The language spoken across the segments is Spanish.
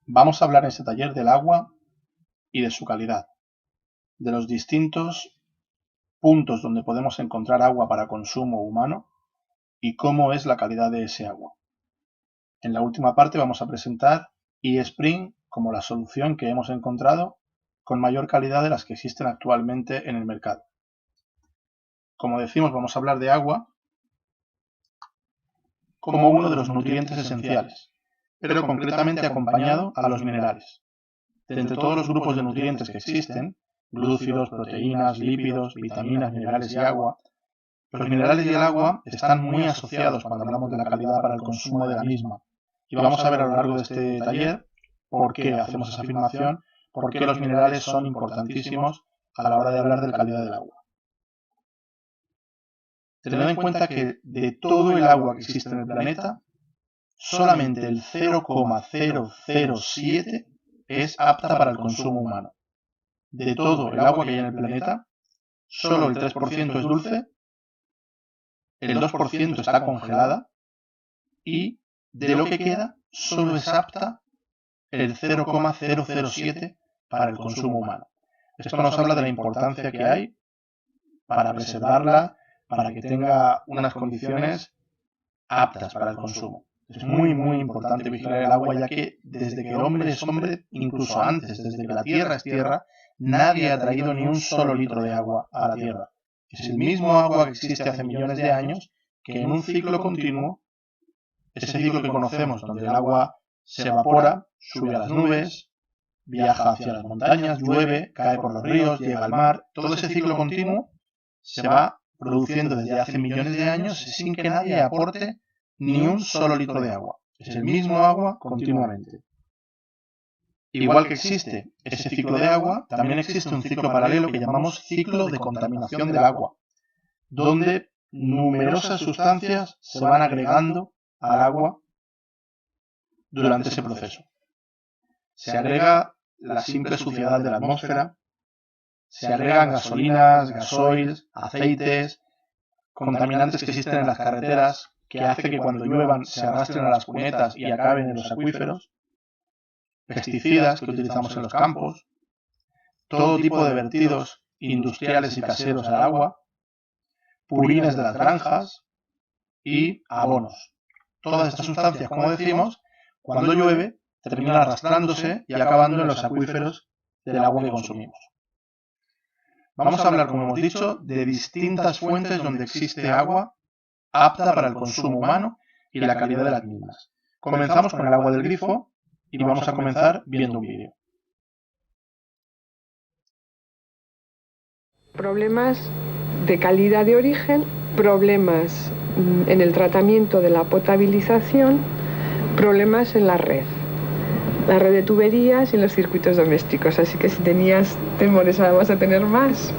Vamos a hablar en este taller del agua y de su calidad, de los distintos puntos donde podemos encontrar agua para consumo humano y cómo es la calidad de ese agua. En la última parte vamos a presentar eSpring como la solución que hemos encontrado con mayor calidad de las que existen actualmente en el mercado. Como decimos, vamos a hablar de agua como uno de los nutrientes esenciales, pero concretamente acompañado a los minerales. De entre todos los grupos de nutrientes que existen, glúcidos, proteínas, lípidos, vitaminas, minerales y agua, los minerales y el agua están muy asociados cuando hablamos de la calidad para el consumo de la misma. Y vamos a ver a lo largo de este taller por qué hacemos esa afirmación, por qué los minerales son importantísimos a la hora de hablar de la calidad del agua. Tened en cuenta que de todo el agua que existe en el planeta, solamente el 0,007 es apta para el consumo humano. De todo el agua que hay en el planeta, solo el 3% es dulce, el 2% está congelada y de lo que queda solo es apta el 0,007 para el consumo humano. Esto nos habla de la importancia que hay para preservarla, para que tenga unas condiciones aptas para el consumo. Es muy importante vigilar el agua, ya que desde que el hombre es hombre, incluso antes, desde que la tierra es tierra, nadie ha traído ni un solo litro de agua a la tierra. Es el mismo agua que existe hace millones de años, que en un ciclo continuo, ese ciclo que conocemos, donde el agua se evapora, sube a las nubes, viaja hacia las montañas, llueve, cae por los ríos, llega al mar, todo ese ciclo continuo se va produciendo desde hace millones de años sin que nadie aporte ni un solo litro de agua. Es el mismo agua continuamente. Igual que existe ese ciclo de agua, también existe un ciclo paralelo que llamamos ciclo de contaminación del agua, donde numerosas sustancias se van agregando al agua durante ese proceso. Se agrega la simple suciedad de la atmósfera, se agregan gasolinas, gasoils, aceites, contaminantes que existen en las carreteras, que hace que cuando lluevan se arrastren a las cunetas y acaben en los acuíferos, pesticidas que utilizamos en los campos, todo tipo de vertidos industriales y caseros al agua, purines de las granjas y abonos. Todas estas sustancias, como decimos, cuando llueve, terminan arrastrándose y acabando en los acuíferos del agua que consumimos. Vamos a hablar, como hemos dicho, de distintas fuentes donde existe agua apta para el consumo humano y la calidad de las mismas. Comenzamos con el agua del grifo y vamos a comenzar viendo un vídeo. Problemas de calidad de origen, problemas en el tratamiento de la potabilización, problemas en la red de tuberías y los circuitos domésticos. Así que si tenías temores, ahora vas a tener más,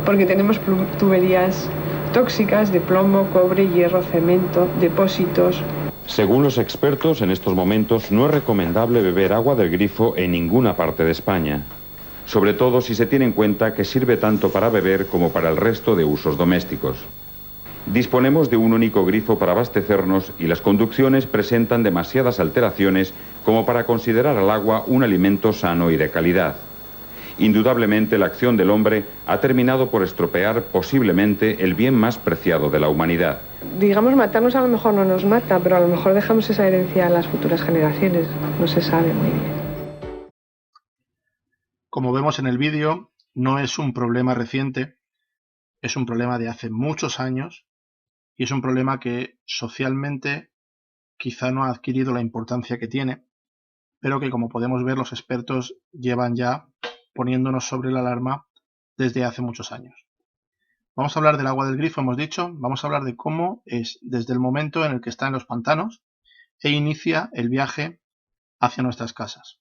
porque tenemos tuberías tóxicas de plomo, cobre, hierro, cemento, depósitos. Según los expertos, en estos momentos no es recomendable beber agua del grifo en ninguna parte de España, sobre todo si se tiene en cuenta que sirve tanto para beber como para el resto de usos domésticos. Disponemos de un único grifo para abastecernos y las conducciones presentan demasiadas alteraciones como para considerar al agua un alimento sano y de calidad. Indudablemente la acción del hombre ha terminado por estropear posiblemente el bien más preciado de la humanidad. Digamos, matarnos a lo mejor no nos mata, pero a lo mejor dejamos esa herencia a las futuras generaciones. No se sabe muy bien. Como vemos en el vídeo, no es un problema reciente, es un problema de hace muchos años y es un problema que socialmente quizá no ha adquirido la importancia que tiene, pero que, como podemos ver, los expertos llevan ya poniéndonos sobre la alarma desde hace muchos años. Vamos a hablar del agua del grifo, hemos dicho, vamos a hablar de cómo es desde el momento en el que está en los pantanos e inicia el viaje hacia nuestras casas.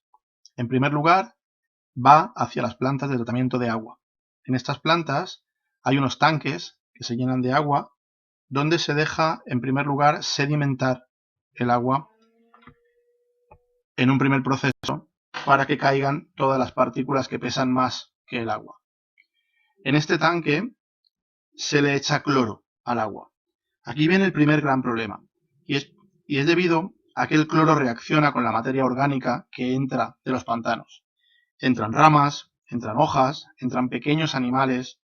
En primer lugar, va hacia las plantas de tratamiento de agua. En estas plantas hay unos tanques que se llenan de agua donde se deja, en primer lugar, sedimentar el agua en un primer proceso para que caigan todas las partículas que pesan más que el agua. En este tanque se le echa cloro al agua. Aquí viene el primer gran problema y es debido aquel cloro reacciona con la materia orgánica que entra de los pantanos. Entran ramas, entran hojas, entran pequeños animales.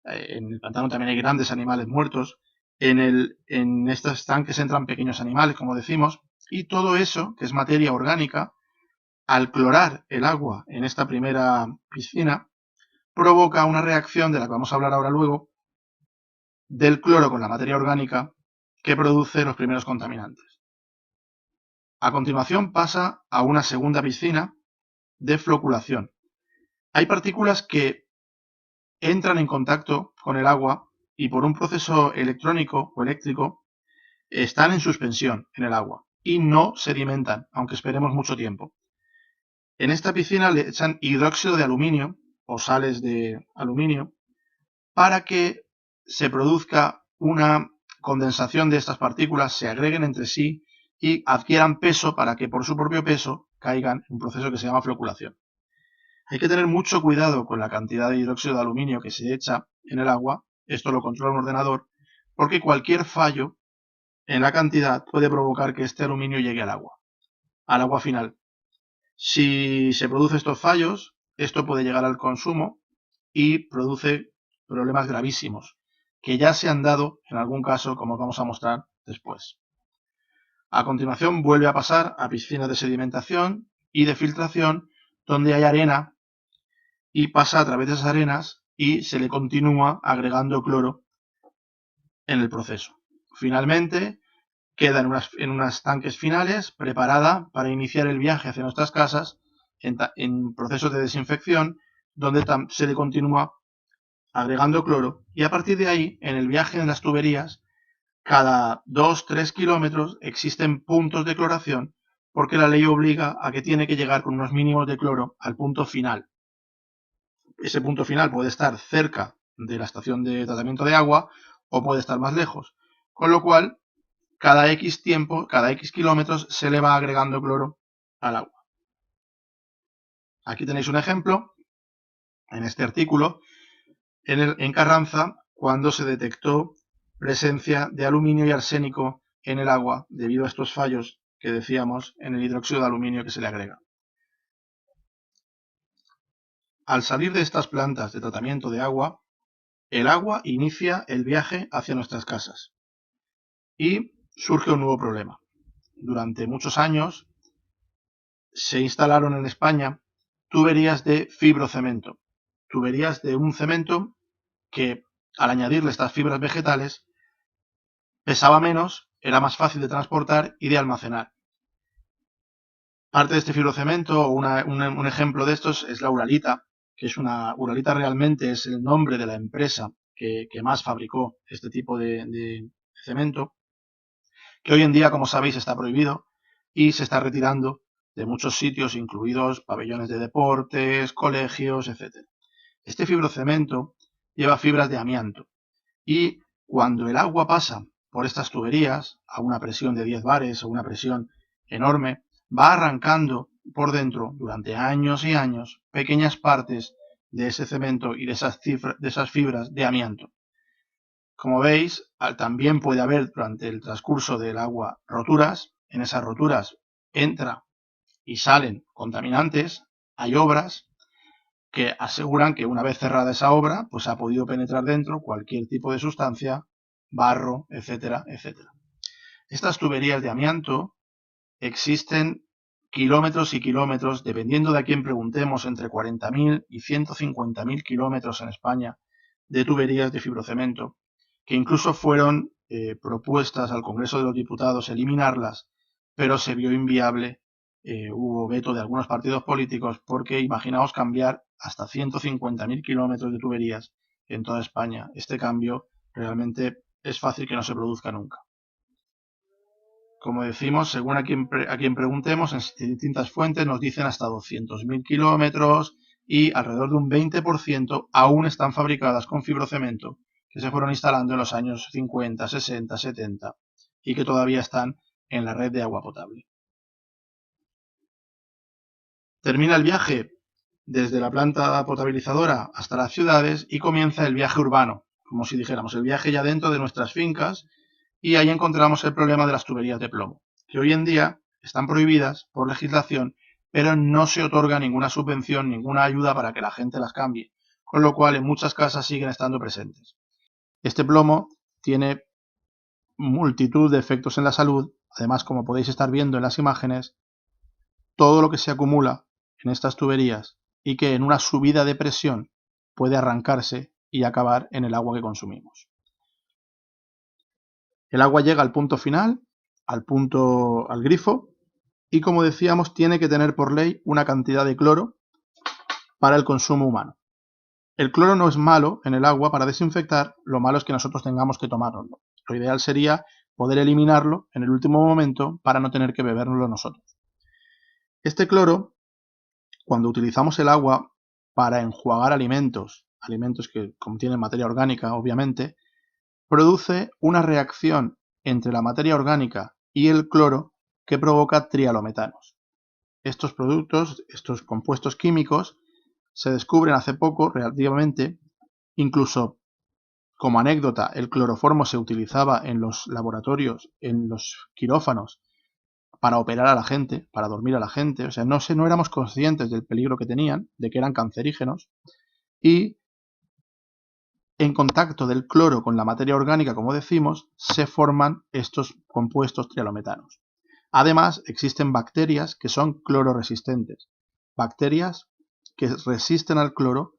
En el pantano también hay grandes animales muertos. En estos estanques entran pequeños animales, como decimos, y todo eso, que es materia orgánica, al clorar el agua en esta primera piscina, provoca una reacción de la que vamos a hablar ahora luego, del cloro con la materia orgánica que produce los primeros contaminantes. A continuación pasa a una segunda piscina de floculación. Hay partículas que entran en contacto con el agua y por un proceso electrónico o eléctrico están en suspensión en el agua y no sedimentan, aunque esperemos mucho tiempo. En esta piscina le echan hidróxido de aluminio o sales de aluminio para que se produzca una condensación de estas partículas, se agreguen entre sí y adquieran peso para que por su propio peso caigan en un proceso que se llama floculación. Hay que tener mucho cuidado con la cantidad de hidróxido de aluminio que se echa en el agua, esto lo controla un ordenador, porque cualquier fallo en la cantidad puede provocar que este aluminio llegue al agua final. Si se producen estos fallos, esto puede llegar al consumo y produce problemas gravísimos, que ya se han dado en algún caso, como vamos a mostrar después. A continuación vuelve a pasar a piscinas de sedimentación y de filtración, donde hay arena y pasa a través de esas arenas y se le continúa agregando cloro en el proceso. Finalmente, queda en unas tanques finales preparada para iniciar el viaje hacia nuestras casas en procesos de desinfección, donde se le continúa agregando cloro y a partir de ahí, en el viaje en las tuberías, cada 2-3 kilómetros existen puntos de cloración porque la ley obliga a que tiene que llegar con unos mínimos de cloro al punto final. Ese punto final puede estar cerca de la estación de tratamiento de agua o puede estar más lejos, con lo cual cada X tiempo, cada X kilómetros se le va agregando cloro al agua. Aquí tenéis un ejemplo en este artículo en Carranza cuando se detectó presencia de aluminio y arsénico en el agua debido a estos fallos que decíamos en el hidróxido de aluminio que se le agrega. Al salir de estas plantas de tratamiento de agua, el agua inicia el viaje hacia nuestras casas y surge un nuevo problema. Durante muchos años se instalaron en España tuberías de fibrocemento, tuberías de un cemento que al añadirle estas fibras vegetales pesaba menos, era más fácil de transportar y de almacenar. Parte de este fibrocemento, un ejemplo de estos es la Uralita, que es Uralita realmente es el nombre de la empresa que más fabricó este tipo de cemento, que hoy en día, como sabéis, está prohibido y se está retirando de muchos sitios, incluidos pabellones de deportes, colegios, etc. Este fibrocemento lleva fibras de amianto y cuando el agua pasa por estas tuberías a una presión de 10 bares o una presión enorme, va arrancando por dentro durante años y años pequeñas partes de ese cemento y de esas fibras de amianto. Como veis, también puede haber durante el transcurso del agua roturas. En esas roturas entra y salen contaminantes. Hay obras que aseguran que una vez cerrada esa obra, pues ha podido penetrar dentro cualquier tipo de sustancia, barro, etcétera, etcétera. Estas tuberías de amianto existen kilómetros y kilómetros, dependiendo de a quién preguntemos, entre 40.000 y 150.000 kilómetros en España de tuberías de fibrocemento, que incluso fueron propuestas al Congreso de los Diputados eliminarlas, pero se vio inviable, hubo veto de algunos partidos políticos, porque imaginaos cambiar hasta 150.000 kilómetros de tuberías en toda España. Este cambio realmente es fácil que no se produzca nunca. Como decimos, según a quien preguntemos, en distintas fuentes nos dicen hasta 200.000 kilómetros y alrededor de un 20% aún están fabricadas con fibrocemento que se fueron instalando en los años 50, 60, 70 y que todavía están en la red de agua potable. Termina el viaje desde la planta potabilizadora hasta las ciudades y comienza el viaje urbano, como si dijéramos, el viaje ya dentro de nuestras fincas, y ahí encontramos el problema de las tuberías de plomo, que hoy en día están prohibidas por legislación, pero no se otorga ninguna subvención, ninguna ayuda para que la gente las cambie, con lo cual en muchas casas siguen estando presentes. Este plomo tiene multitud de efectos en la salud. Además, como podéis estar viendo en las imágenes, todo lo que se acumula en estas tuberías y que en una subida de presión puede arrancarse y acabar en el agua que consumimos. El agua llega al punto final, al grifo, y como decíamos, tiene que tener por ley una cantidad de cloro para el consumo humano. El cloro no es malo en el agua para desinfectar, lo malo es que nosotros tengamos que tomárnoslo. Lo ideal sería poder eliminarlo en el último momento para no tener que bebérnoslo nosotros. Este cloro, cuando utilizamos el agua para enjuagar alimentos que contienen materia orgánica, obviamente, produce una reacción entre la materia orgánica y el cloro que provoca trialometanos. Estos productos, estos compuestos químicos, se descubren hace poco, relativamente. Incluso, como anécdota, el cloroformo se utilizaba en los laboratorios, en los quirófanos, para operar a la gente, para dormir a la gente. O sea, no éramos conscientes del peligro que tenían, de que eran cancerígenos, y en contacto del cloro con la materia orgánica, como decimos, se forman estos compuestos trialometanos. Además, existen bacterias que son clororesistentes, bacterias que resisten al cloro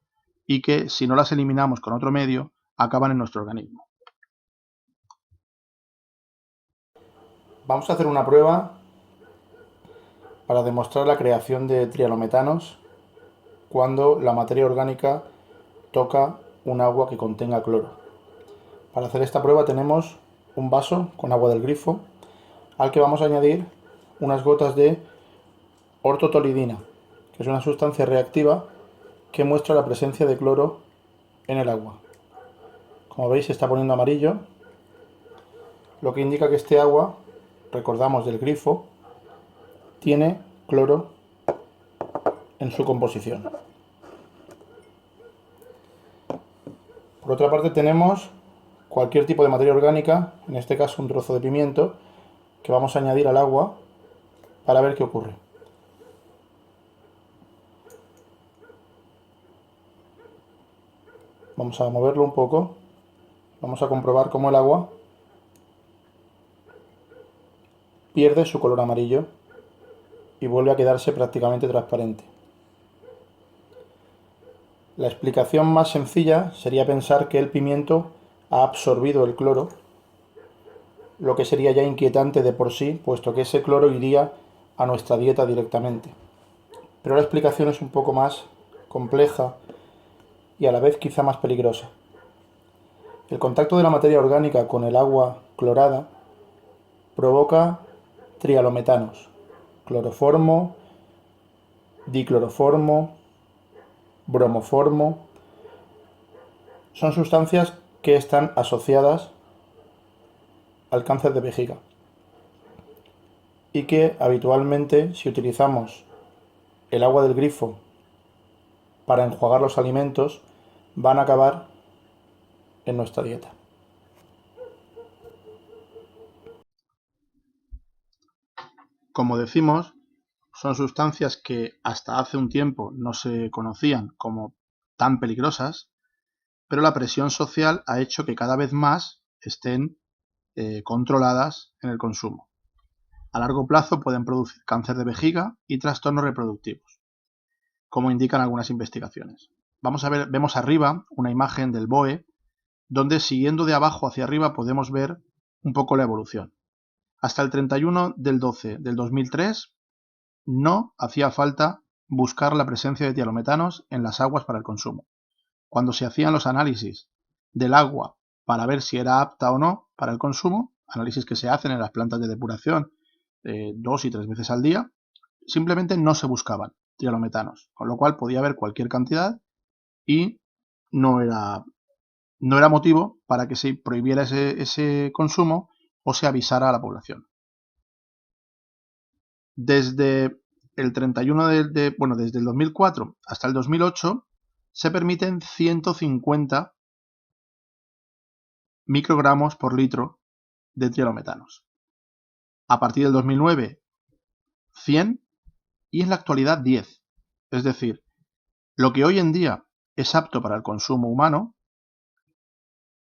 y que, si no las eliminamos con otro medio, acaban en nuestro organismo. Vamos a hacer una prueba para demostrar la creación de trialometanos cuando la materia orgánica toca un agua que contenga cloro. Para hacer esta prueba tenemos un vaso con agua del grifo al que vamos a añadir unas gotas de ortotolidina, que es una sustancia reactiva que muestra la presencia de cloro en el agua. Como veis, se está poniendo amarillo, lo que indica que este agua, recordamos del grifo, tiene cloro en su composición. Por otra parte tenemos cualquier tipo de materia orgánica, en este caso un trozo de pimiento, que vamos a añadir al agua para ver qué ocurre. Vamos a moverlo un poco, vamos a comprobar cómo el agua pierde su color amarillo y vuelve a quedarse prácticamente transparente. La explicación más sencilla sería pensar que el pimiento ha absorbido el cloro, lo que sería ya inquietante de por sí, puesto que ese cloro iría a nuestra dieta directamente. Pero la explicación es un poco más compleja y a la vez quizá más peligrosa. El contacto de la materia orgánica con el agua clorada provoca trialometanos, cloroformo, dicloroformo, bromoformo. Son sustancias que están asociadas al cáncer de vejiga y que habitualmente, si utilizamos el agua del grifo para enjuagar los alimentos, van a acabar en nuestra dieta. Como decimos, son sustancias que hasta hace un tiempo no se conocían como tan peligrosas, pero la presión social ha hecho que cada vez más estén controladas en el consumo. A largo plazo pueden producir cáncer de vejiga y trastornos reproductivos, como indican algunas investigaciones. Vemos arriba una imagen del BOE, donde siguiendo de abajo hacia arriba podemos ver un poco la evolución. Hasta el 31 del 12 del 2003 no hacía falta buscar la presencia de trialometanos en las aguas para el consumo. Cuando se hacían los análisis del agua para ver si era apta o no para el consumo, análisis que se hacen en las plantas de depuración 2 y 3 veces al día, simplemente no se buscaban trialometanos, con lo cual podía haber cualquier cantidad y no era motivo para que se prohibiera ese consumo o se avisara a la población. Desde el 31 desde el 2004 hasta el 2008 se permiten 150 microgramos por litro de trialometanos. A partir del 2009 100 y en la actualidad 10. Es decir, lo que hoy en día es apto para el consumo humano,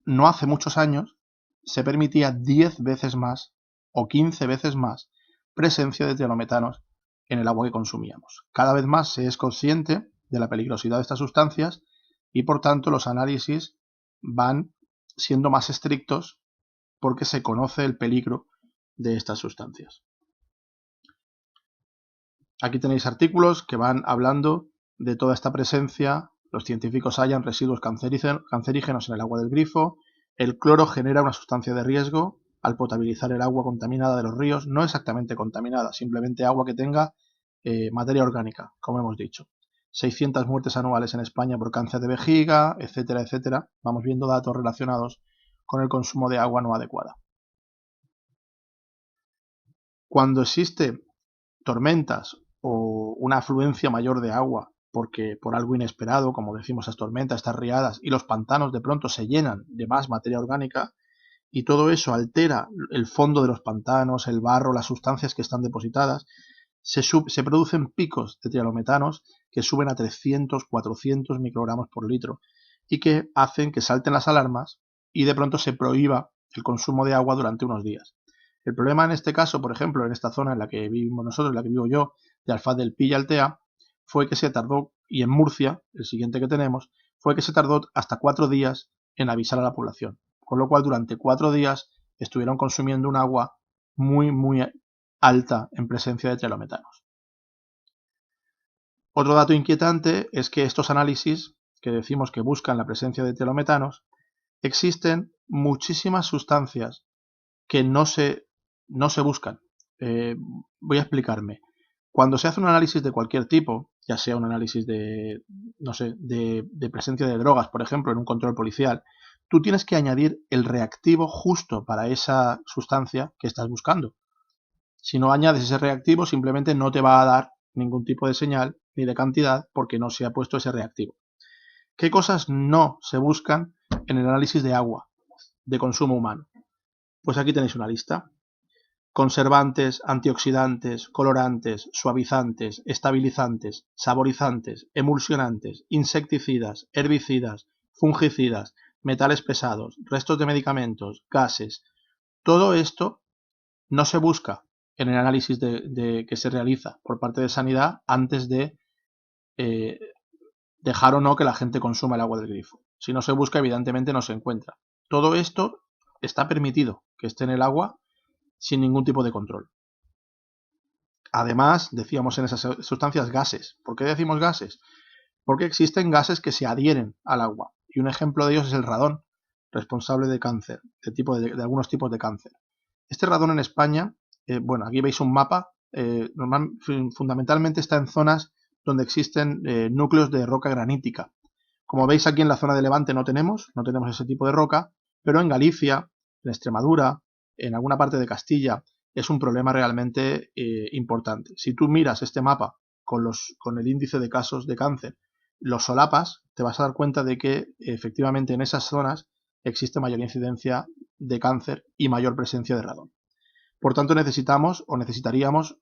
no hace muchos años se permitía 10 veces más o 15 veces más presencia de trialometanos en el agua que consumíamos. Cada vez más se es consciente de la peligrosidad de estas sustancias y por tanto los análisis van siendo más estrictos porque se conoce el peligro de estas sustancias. Aquí tenéis artículos que van hablando de toda esta presencia. Los científicos hallan residuos cancerígenos en el agua del grifo. El cloro genera una sustancia de riesgo al potabilizar el agua contaminada de los ríos. No exactamente contaminada, simplemente agua que tenga materia orgánica, como hemos dicho. 600 muertes anuales en España por cáncer de vejiga, etcétera, etcétera. Vamos viendo datos relacionados con el consumo de agua no adecuada. Cuando existe tormentas o una afluencia mayor de agua porque por algo inesperado, como decimos, estas tormentas, estas riadas, y los pantanos de pronto se llenan de más materia orgánica y todo eso altera el fondo de los pantanos, el barro, las sustancias que están depositadas, se producen picos de trialometanos que suben a 300, 400 microgramos por litro y que hacen que salten las alarmas y de pronto se prohíba el consumo de agua durante unos días. El problema en este caso, por ejemplo, en esta zona en la que vivimos nosotros, en la que vivo yo, de Alfaz del Pi y Altea, fue que se tardó, y en Murcia, el siguiente que tenemos, fue que se tardó hasta 4 días en avisar a la población. Con lo cual, durante 4 días estuvieron consumiendo un agua muy, muy alta en presencia de trialometanos. Otro dato inquietante es que estos análisis, que decimos que buscan la presencia de trialometanos, existen muchísimas sustancias que no se buscan. Voy a explicarme. Cuando se hace un análisis de cualquier tipo, ya sea un análisis de presencia de drogas, por ejemplo, en un control policial, tú tienes que añadir el reactivo justo para esa sustancia que estás buscando. Si no añades ese reactivo, simplemente no te va a dar ningún tipo de señal ni de cantidad porque no se ha puesto ese reactivo. ¿Qué cosas no se buscan en el análisis de agua de consumo humano? Pues aquí tenéis una lista. Conservantes, antioxidantes, colorantes, suavizantes, estabilizantes, saborizantes, emulsionantes, insecticidas, herbicidas, fungicidas, metales pesados, restos de medicamentos, gases. Todo esto no se busca en el análisis que se realiza por parte de Sanidad antes de dejar o no que la gente consuma el agua del grifo. Si no se busca, evidentemente no se encuentra. Todo esto está permitido que esté en el agua sin ningún tipo de control. Además, decíamos en esas sustancias gases. ¿Por qué decimos gases? Porque existen gases que se adhieren al agua. Y un ejemplo de ellos es el radón, responsable de cáncer, de algunos tipos de cáncer. Este radón en España, bueno, aquí veis un mapa, fundamentalmente está en zonas donde existen núcleos de roca granítica. Como veis aquí en la zona de Levante no tenemos ese tipo de roca, pero en Galicia, en Extremadura, en alguna parte de Castilla, es un problema realmente importante. Si tú miras este mapa con el índice de casos de cáncer, los solapas, te vas a dar cuenta de que efectivamente en esas zonas existe mayor incidencia de cáncer y mayor presencia de radón. Por tanto, necesitaríamos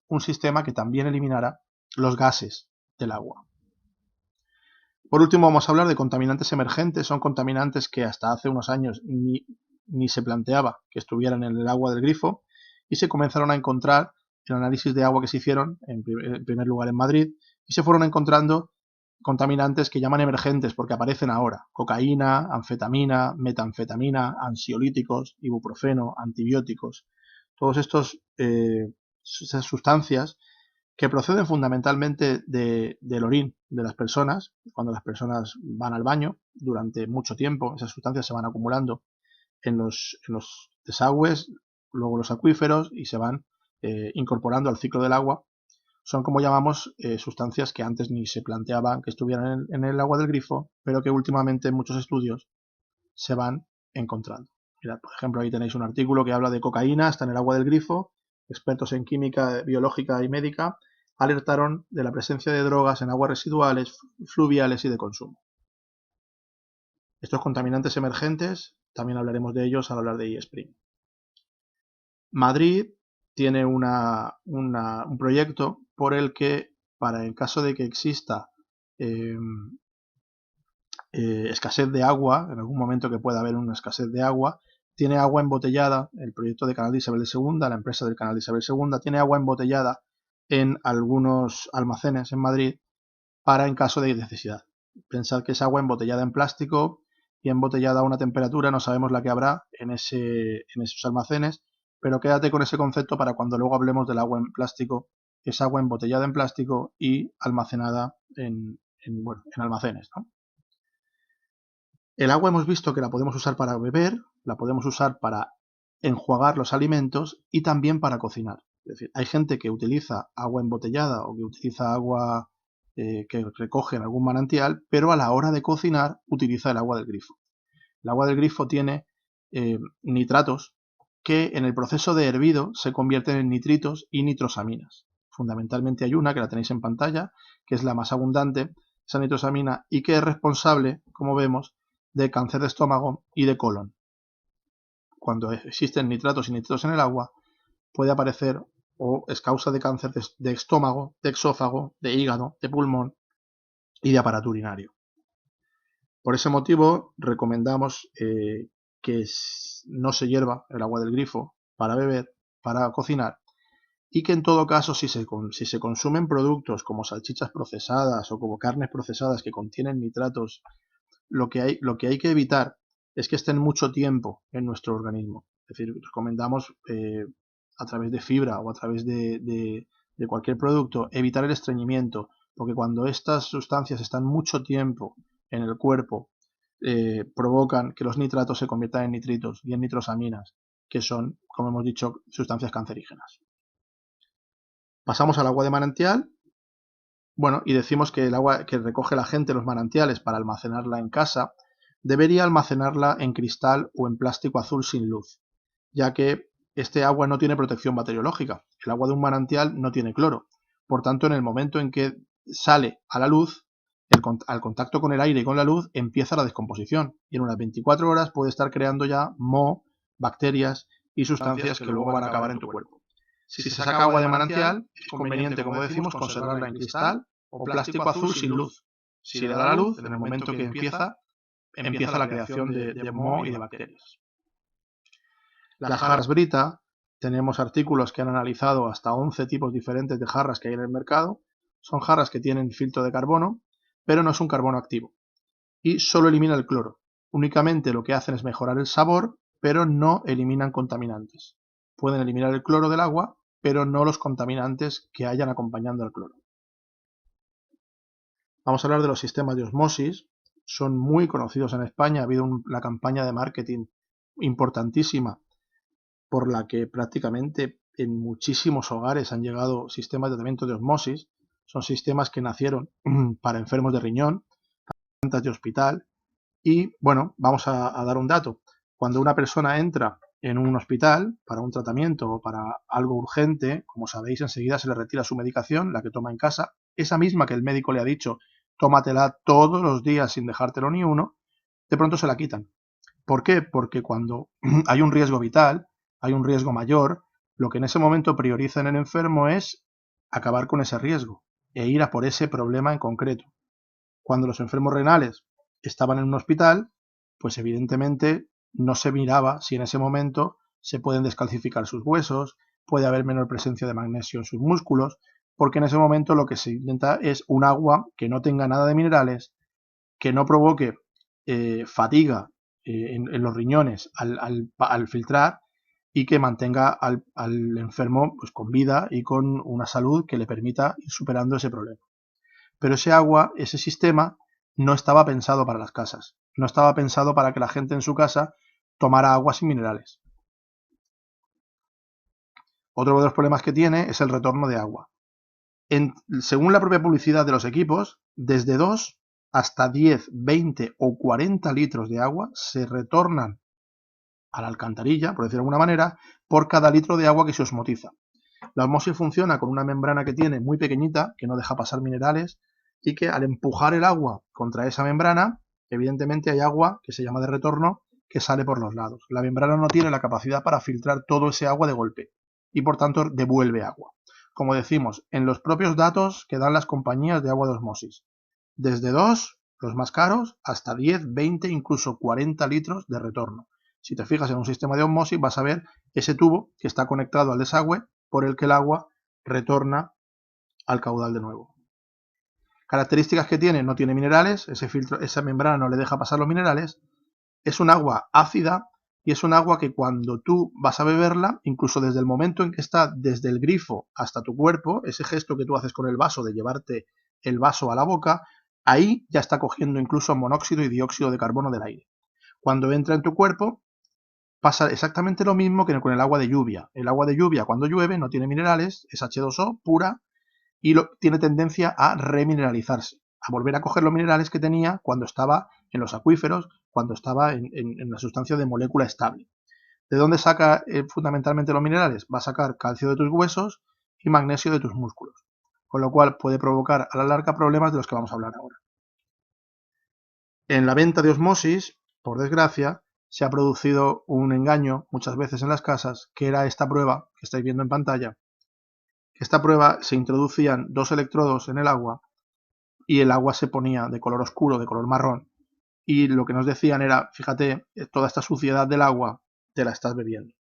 un sistema que también eliminara los gases del agua. Por último, vamos a hablar de contaminantes emergentes. Son contaminantes que hasta hace unos años ni se planteaba que estuvieran en el agua del grifo y se comenzaron a encontrar en análisis de agua que se hicieron, en primer lugar en Madrid, y se fueron encontrando contaminantes que llaman emergentes porque aparecen ahora: cocaína, anfetamina, metanfetamina, ansiolíticos, ibuprofeno, antibióticos. Todos estos sustancias que proceden fundamentalmente del orín de las personas. Cuando las personas van al baño durante mucho tiempo, esas sustancias se van acumulando en los desagües, luego los acuíferos, y se van incorporando al ciclo del agua. Son, como llamamos, sustancias que antes ni se planteaban que estuvieran en el agua del grifo, pero que últimamente en muchos estudios se van encontrando. Mirad, por ejemplo, ahí tenéis un artículo que habla de cocaína, está en el agua del grifo. Expertos en química biológica y médica alertaron de la presencia de drogas en aguas residuales, fluviales y de consumo. Estos contaminantes emergentes, también hablaremos de ellos al hablar de eSpring. Madrid tiene un proyecto por el que, para el caso de que exista escasez de agua, en algún momento que pueda haber una escasez de agua, tiene agua embotellada, el proyecto de Canal de Isabel II, la empresa del Canal de Isabel II, tiene agua embotellada en algunos almacenes en Madrid para en caso de necesidad. Pensad que es agua embotellada en plástico y embotellada a una temperatura, no sabemos la que habrá en esos almacenes, pero quédate con ese concepto para cuando luego hablemos del agua en plástico. Es agua embotellada en plástico y almacenada en almacenes, ¿no? El agua hemos visto que la podemos usar para beber, la podemos usar para enjuagar los alimentos y también para cocinar. Es decir, hay gente que utiliza agua embotellada o que utiliza agua que recoge en algún manantial, pero a la hora de cocinar utiliza el agua del grifo. El agua del grifo tiene nitratos que en el proceso de hervido se convierten en nitritos y nitrosaminas. Fundamentalmente hay una, que la tenéis en pantalla, que es la más abundante, esa nitrosamina, y que es responsable, como vemos, de cáncer de estómago y de colon. Cuando existen nitratos y nitritos en el agua, puede aparecer o es causa de cáncer de estómago, de exófago, de hígado, de pulmón y de aparato urinario. Por ese motivo, recomendamos que no se hierva el agua del grifo para beber, para cocinar, y que en todo caso, si se consumen productos como salchichas procesadas o como carnes procesadas que contienen nitratos, lo que hay que evitar es que estén mucho tiempo en nuestro organismo. Es decir, recomendamos a través de fibra o a través de cualquier producto evitar el estreñimiento, porque cuando estas sustancias están mucho tiempo en el cuerpo provocan que los nitratos se conviertan en nitritos y en nitrosaminas, que son, como hemos dicho, sustancias cancerígenas. Pasamos al agua de manantial. Bueno, y decimos que el agua que recoge la gente en los manantiales para almacenarla en casa debería almacenarla en cristal o en plástico azul sin luz, ya que este agua no tiene protección bacteriológica. El agua de un manantial no tiene cloro. Por tanto, en el momento en que sale a la luz, al contacto con el aire y con la luz, empieza la descomposición. Y en unas 24 horas puede estar creando ya moho, bacterias y sustancias que luego van a acabar en tu cuerpo. Si se saca agua de manantial, es conveniente, como decimos, conservarla en cristal o plástico azul sin luz. Si le da la luz, en el momento que empieza la creación de moho y de bacterias. Las jarras Brita, tenemos artículos que han analizado hasta 11 tipos diferentes de jarras que hay en el mercado. Son jarras que tienen filtro de carbono, pero no es un carbono activo. Y solo elimina el cloro. Únicamente lo que hacen es mejorar el sabor, pero no eliminan contaminantes. Pueden eliminar el cloro del agua, pero no los contaminantes que hayan acompañando al cloro. Vamos a hablar de los sistemas de osmosis. Son muy conocidos en España. Ha habido una campaña de marketing importantísima por la que prácticamente en muchísimos hogares han llegado sistemas de tratamiento de osmosis. Son sistemas que nacieron para enfermos de riñón, para plantas de hospital. Y bueno, vamos a dar un dato. Cuando una persona entra en un hospital para un tratamiento o para algo urgente, como sabéis, enseguida se le retira su medicación, la que toma en casa, esa misma que el médico le ha dicho, tómatela todos los días sin dejártelo ni uno, de pronto se la quitan. ¿Por qué? Porque cuando hay un riesgo vital, hay un riesgo mayor, lo que en ese momento prioriza en el enfermo es acabar con ese riesgo e ir a por ese problema en concreto. Cuando los enfermos renales estaban en un hospital, pues evidentemente no se miraba si en ese momento se pueden descalcificar sus huesos, puede haber menor presencia de magnesio en sus músculos, porque en ese momento lo que se intenta es un agua que no tenga nada de minerales, que no provoque fatiga en los riñones al filtrar y que mantenga al enfermo pues, con vida y con una salud que le permita ir superando ese problema. Pero ese agua, ese sistema, no estaba pensado para las casas. No estaba pensado para que la gente en su casa tomara agua sin minerales. Otro de los problemas que tiene es el retorno de agua. Según la propia publicidad de los equipos, desde 2 hasta 10, 20 o 40 litros de agua se retornan a la alcantarilla, por decirlo de alguna manera, por cada litro de agua que se osmotiza. La osmosis funciona con una membrana que tiene muy pequeñita, que no deja pasar minerales, y que al empujar el agua contra esa membrana, evidentemente hay agua, que se llama de retorno, que sale por los lados. La membrana no tiene la capacidad para filtrar todo ese agua de golpe, y por tanto devuelve agua. como decimos, en los propios datos que dan las compañías de agua de osmosis. Desde 2, los más caros, hasta 10, 20, incluso 40 litros de retorno. Si te fijas en un sistema de osmosis, vas a ver ese tubo que está conectado al desagüe por el que el agua retorna al caudal de nuevo. Características que tiene: no tiene minerales, ese filtro, esa membrana no le deja pasar los minerales, es un agua ácida y es un agua que cuando tú vas a beberla, incluso desde el momento en que está desde el grifo hasta tu cuerpo, ese gesto que tú haces con el vaso de llevarte el vaso a la boca, ahí ya está cogiendo incluso monóxido y dióxido de carbono del aire. Cuando entra en tu cuerpo, pasa exactamente lo mismo que con el agua de lluvia. El agua de lluvia, cuando llueve, no tiene minerales, es H2O pura y tiene tendencia a remineralizarse, a volver a coger los minerales que tenía cuando estaba en los acuíferos, cuando estaba en la sustancia de molécula estable. ¿De dónde saca fundamentalmente los minerales? Va a sacar calcio de tus huesos y magnesio de tus músculos, con lo cual puede provocar a la larga problemas de los que vamos a hablar ahora. En la venta de osmosis, por desgracia, se ha producido un engaño muchas veces en las casas, que era esta prueba que estáis viendo en pantalla. Esta prueba se introducían 2 electrodos en el agua y el agua se ponía de color oscuro, de color marrón, y lo que nos decían era, fíjate, toda esta suciedad del agua te la estás bebiendo.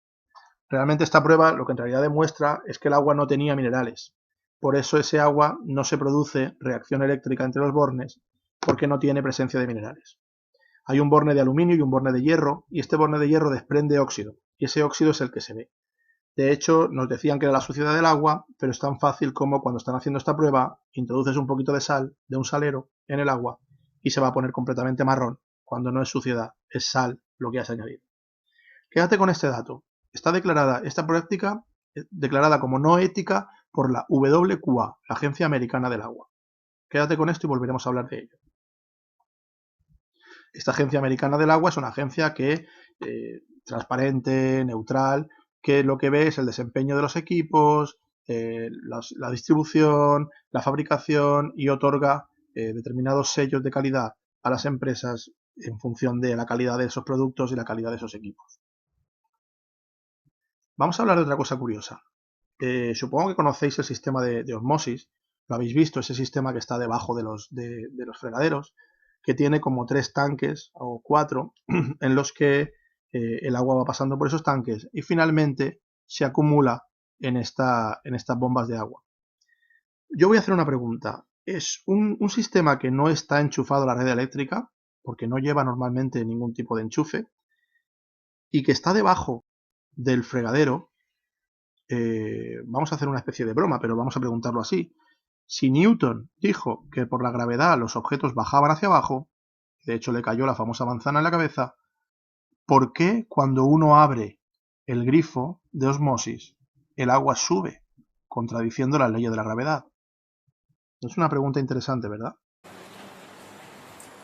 Realmente esta prueba lo que en realidad demuestra es que el agua no tenía minerales. Por eso ese agua no se produce reacción eléctrica entre los bornes, porque no tiene presencia de minerales. Hay un borne de aluminio y un borne de hierro, y este borne de hierro desprende óxido, y ese óxido es el que se ve. De hecho, nos decían que era la suciedad del agua, pero es tan fácil como cuando están haciendo esta prueba, introduces un poquito de sal de un salero en el agua y se va a poner completamente marrón, cuando no es suciedad, es sal lo que has añadido. Quédate con este dato. Está declarada esta práctica declarada como no ética por la WQA, la Agencia Americana del Agua. Quédate con esto y volveremos a hablar de ello. Esta Agencia Americana del Agua es una agencia que transparente, neutral, que lo que ve es el desempeño de los equipos, la distribución, la fabricación y otorga determinados sellos de calidad a las empresas en función de la calidad de esos productos y la calidad de esos equipos. Vamos a hablar de otra cosa curiosa. Supongo que conocéis el sistema de osmosis, lo habéis visto, ese sistema que está debajo de los fregaderos, que tiene como 3 tanques o 4 en los que el agua va pasando por esos tanques y finalmente se acumula en estas bombas de agua. Yo voy a hacer una pregunta. ¿Es un sistema que no está enchufado a la red eléctrica, porque no lleva normalmente ningún tipo de enchufe, y que está debajo del fregadero? Vamos a hacer una especie de broma, pero vamos a preguntarlo así. Si Newton dijo que por la gravedad los objetos bajaban hacia abajo, de hecho le cayó la famosa manzana en la cabeza, ¿por qué cuando uno abre el grifo de osmosis el agua sube, contradiciendo las leyes de la gravedad? Es una pregunta interesante, ¿verdad?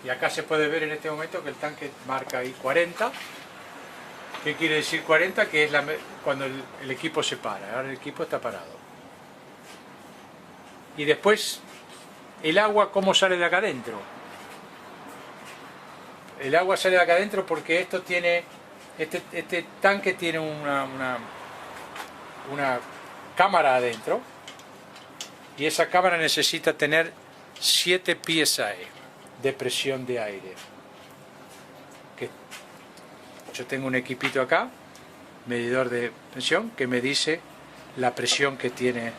Y acá se puede ver en este momento que el tanque marca ahí 40. ¿Qué quiere decir 40? Que es cuando el equipo se para. Ahora el equipo está parado. Y después, el agua, ¿cómo sale de acá adentro? El agua sale de acá adentro porque esto tiene, este tanque tiene una cámara adentro, y esa cámara necesita tener 7 psi de presión de aire. Yo tengo un equipito acá, medidor de presión, que me dice la presión que tiene.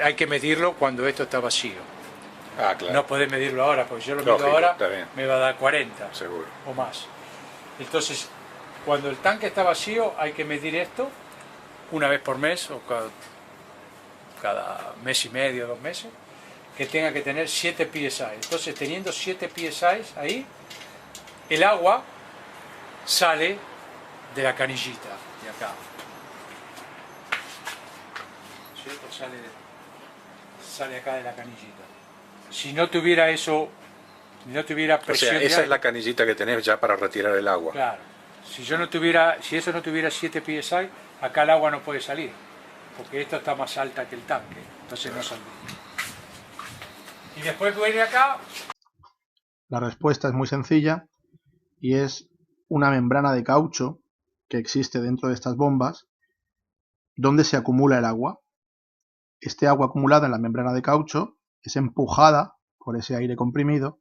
Hay que medirlo cuando esto está vacío. Ah, claro. No podés medirlo ahora, porque yo lo mido ahora, me va a dar 40 seguro o más. Entonces, cuando el tanque está vacío, hay que medir esto una vez por mes o cada mes y medio, 2 meses, que tenga que tener 7 psi. Entonces, teniendo 7 psi ahí, el agua sale de la canillita de acá. ¿Cierto? Sale acá de la canillita. Si no tuviera eso, si no tuviera presión, o sea, esa es la canillita que tenés ya para retirar el agua. Claro. Si eso no tuviera 7 psi, acá el agua no puede salir, porque esto está más alta que el tanque, entonces no sale. Y después viene acá. La respuesta es muy sencilla y es una membrana de caucho que existe dentro de estas bombas donde se acumula el agua. este agua acumulada en la membrana de caucho es empujada por ese aire comprimido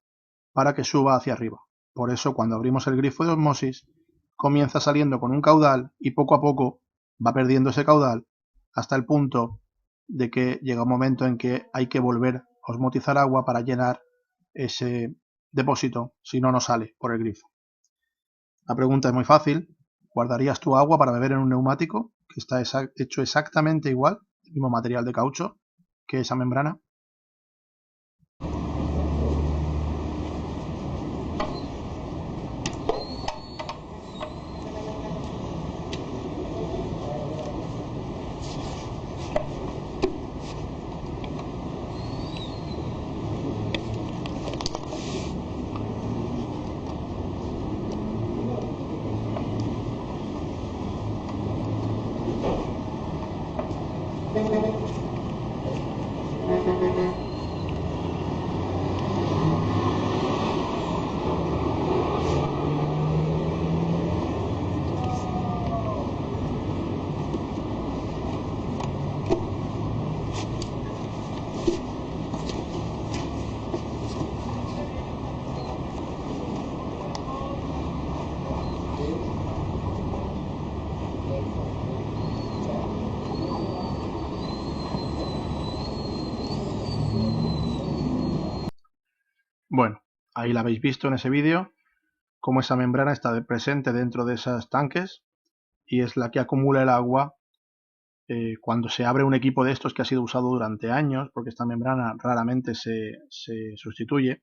para que suba hacia arriba. Por eso cuando abrimos el grifo de osmosis comienza saliendo con un caudal y poco a poco va perdiendo ese caudal hasta el punto de que llega un momento en que hay que volver a osmotizar agua para llenar ese depósito, si no, no sale por el grifo. La pregunta es muy fácil. ¿Guardarías tu agua para beber en un neumático que está hecho exactamente igual, el mismo material de caucho que esa membrana? Bueno, ahí la habéis visto en ese vídeo, cómo esa membrana está presente dentro de esos tanques y es la que acumula el agua cuando se abre un equipo de estos que ha sido usado durante años, porque esta membrana raramente se sustituye.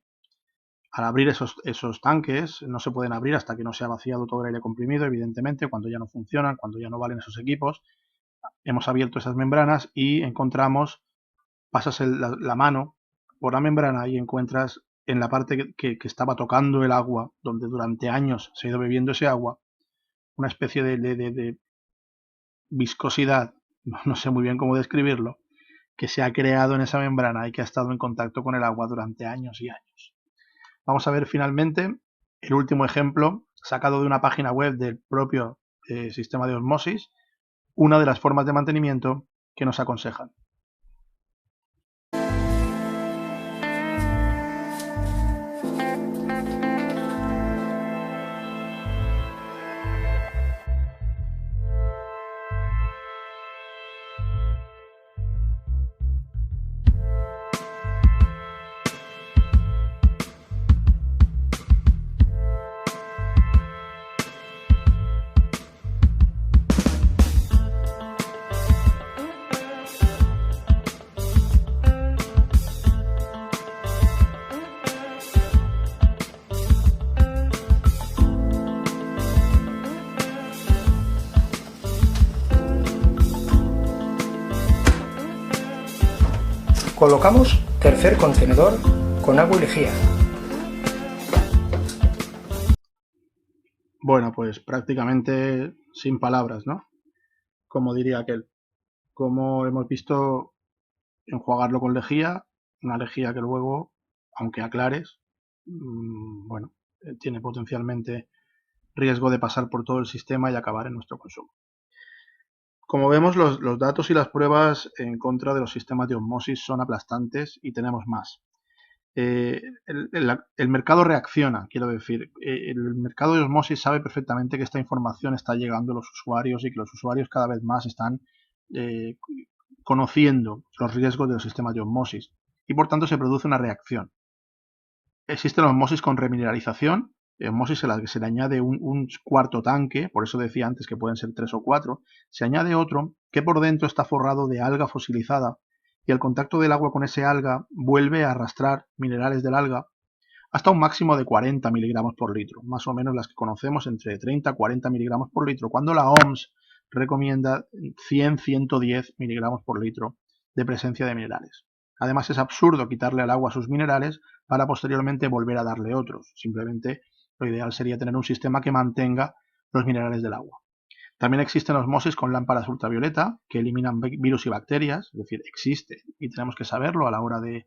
Al abrir esos tanques, no se pueden abrir hasta que no se ha vaciado todo el aire comprimido, evidentemente, cuando ya no funcionan, cuando ya no valen esos equipos. Hemos abierto esas membranas y encontramos, pasas la mano por la membrana y encuentras en la parte que estaba tocando el agua, donde durante años se ha ido bebiendo ese agua, una especie de viscosidad, no sé muy bien cómo describirlo, que se ha creado en esa membrana y que ha estado en contacto con el agua durante años y años. Vamos a ver finalmente el último ejemplo, sacado de una página web del propio sistema de osmosis, una de las formas de mantenimiento que nos aconsejan. Colocamos tercer contenedor con agua y lejía. Bueno, pues prácticamente sin palabras, ¿no? Como diría aquel. Como hemos visto, enjuagarlo con lejía, una lejía que luego, aunque aclares, bueno, tiene potencialmente riesgo de pasar por todo el sistema y acabar en nuestro consumo. Como vemos, los datos y las pruebas en contra de los sistemas de osmosis son aplastantes y tenemos más. El mercado reacciona, quiero decir. El mercado de osmosis sabe perfectamente que esta información está llegando a los usuarios y que los usuarios cada vez más están conociendo los riesgos de los sistemas de osmosis y por tanto se produce una reacción. Existe la osmosis con remineralización, osmosis en la que se le añade un cuarto tanque, por eso decía antes que pueden ser 3 o 4, se añade otro que por dentro está forrado de alga fosilizada y el contacto del agua con ese alga vuelve a arrastrar minerales del alga hasta un máximo de 40 miligramos por litro, más o menos las que conocemos entre 30 y 40 miligramos por litro, cuando la OMS recomienda 100-110 miligramos por litro de presencia de minerales. Además es absurdo quitarle al agua sus minerales para posteriormente volver a darle otros. Simplemente lo ideal sería tener un sistema que mantenga los minerales del agua. También existen osmosis con lámparas ultravioleta que eliminan virus y bacterias, es decir, existe y tenemos que saberlo a la hora de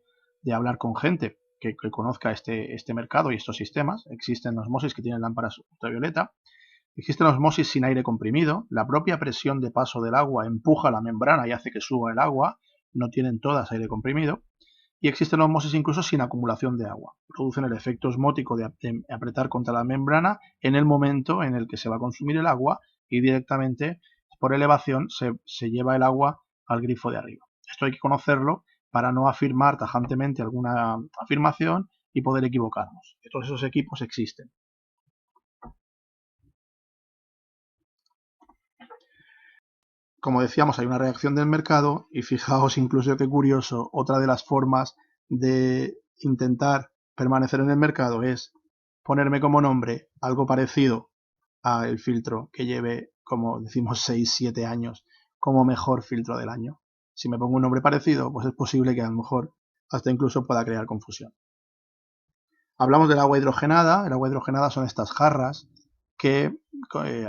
hablar con gente que conozca este mercado y estos sistemas. Existen osmosis que tienen lámparas ultravioleta. Existen osmosis sin aire comprimido. La propia presión de paso del agua empuja la membrana y hace que suba el agua. no tienen todas aire comprimido, y existen osmosis incluso sin acumulación de agua. Producen el efecto osmótico de apretar contra la membrana en el momento en el que se va a consumir el agua y directamente por elevación se lleva el agua al grifo de arriba. Esto hay que conocerlo para no afirmar tajantemente alguna afirmación y poder equivocarnos. Todos esos equipos existen. Como decíamos, hay una reacción del mercado y fijaos incluso qué curioso, otra de las formas de intentar permanecer en el mercado es ponerme como nombre algo parecido al filtro que lleve, como decimos, 6-7 años como mejor filtro del año. Si me pongo un nombre parecido, pues es posible que a lo mejor hasta incluso pueda crear confusión. Hablamos del agua hidrogenada. El agua hidrogenada son estas jarras que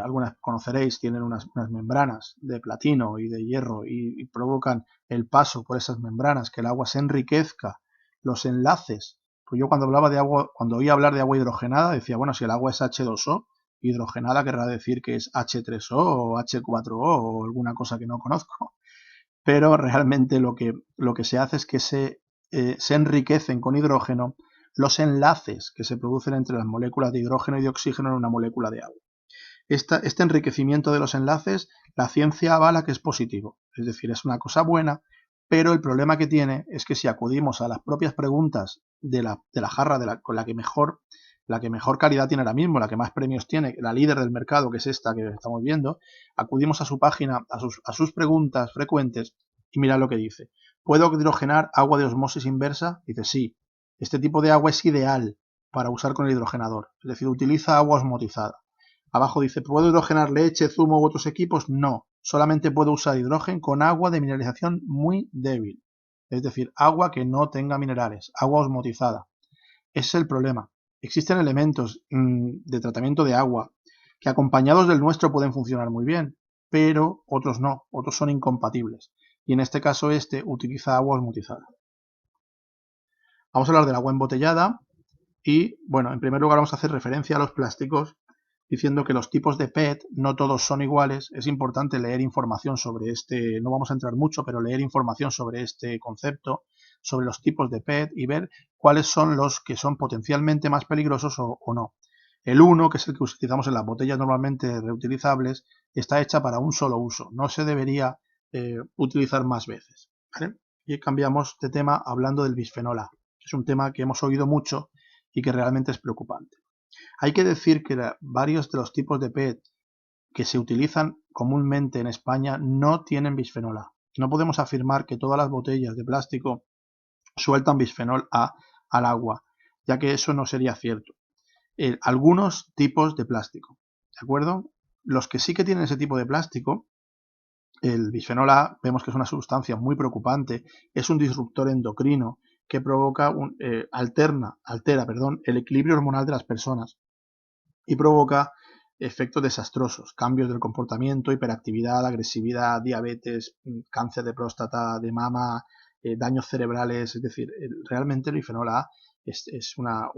algunas conoceréis, tienen unas membranas de platino y de hierro y provocan el paso por esas membranas, que el agua se enriquezca, los enlaces. Pues yo cuando hablaba de agua, cuando oía hablar de agua hidrogenada, decía, bueno, si el agua es H2O, hidrogenada querrá decir que es H3O o H4O o alguna cosa que no conozco. Pero realmente lo que se hace es que se enriquecen con hidrógeno los enlaces que se producen entre las moléculas de hidrógeno y de oxígeno en una molécula de agua. Este enriquecimiento de los enlaces, la ciencia avala que es positivo, es decir, es una cosa buena, pero el problema que tiene es que si acudimos a las propias preguntas de la jarra con la que mejor calidad tiene ahora mismo, la que más premios tiene, la líder del mercado, que es esta que estamos viendo, acudimos a su página, a sus preguntas frecuentes y mirad lo que dice. ¿Puedo hidrogenar agua de osmosis inversa? Dice sí. Este tipo de agua es ideal para usar con el hidrogenador, es decir, utiliza agua osmotizada. Abajo dice, ¿puedo hidrogenar leche, zumo u otros equipos? No, solamente puedo usar hidrógeno con agua de mineralización muy débil, es decir, agua que no tenga minerales, agua osmotizada. Ese es el problema. Existen elementos de tratamiento de agua que acompañados del nuestro pueden funcionar muy bien, pero otros no, otros son incompatibles. Y en este caso utiliza agua osmotizada. Vamos a hablar del agua embotellada y, bueno, en primer lugar vamos a hacer referencia a los plásticos diciendo que los tipos de PET no todos son iguales. Es importante leer información sobre no vamos a entrar mucho, pero leer información sobre este concepto, sobre los tipos de PET y ver cuáles son los que son potencialmente más peligrosos o no. El 1, que es el que utilizamos en las botellas normalmente reutilizables, está hecha para un solo uso. No se debería utilizar más veces, ¿vale? Y cambiamos de tema hablando del bisfenol A. Es un tema que hemos oído mucho y que realmente es preocupante. Hay que decir que varios de los tipos de PET que se utilizan comúnmente en España no tienen bisfenol A. No podemos afirmar que todas las botellas de plástico sueltan bisfenol A al agua, ya que eso no sería cierto. Algunos tipos de plástico, ¿de acuerdo? Los que sí que tienen ese tipo de plástico, el bisfenol A, vemos que es una sustancia muy preocupante, es un disruptor endocrino que provoca altera el equilibrio hormonal de las personas y provoca efectos desastrosos, cambios del comportamiento, hiperactividad, agresividad, diabetes, cáncer de próstata, de mama, daños cerebrales. Es decir, realmente el bisfenol A es unas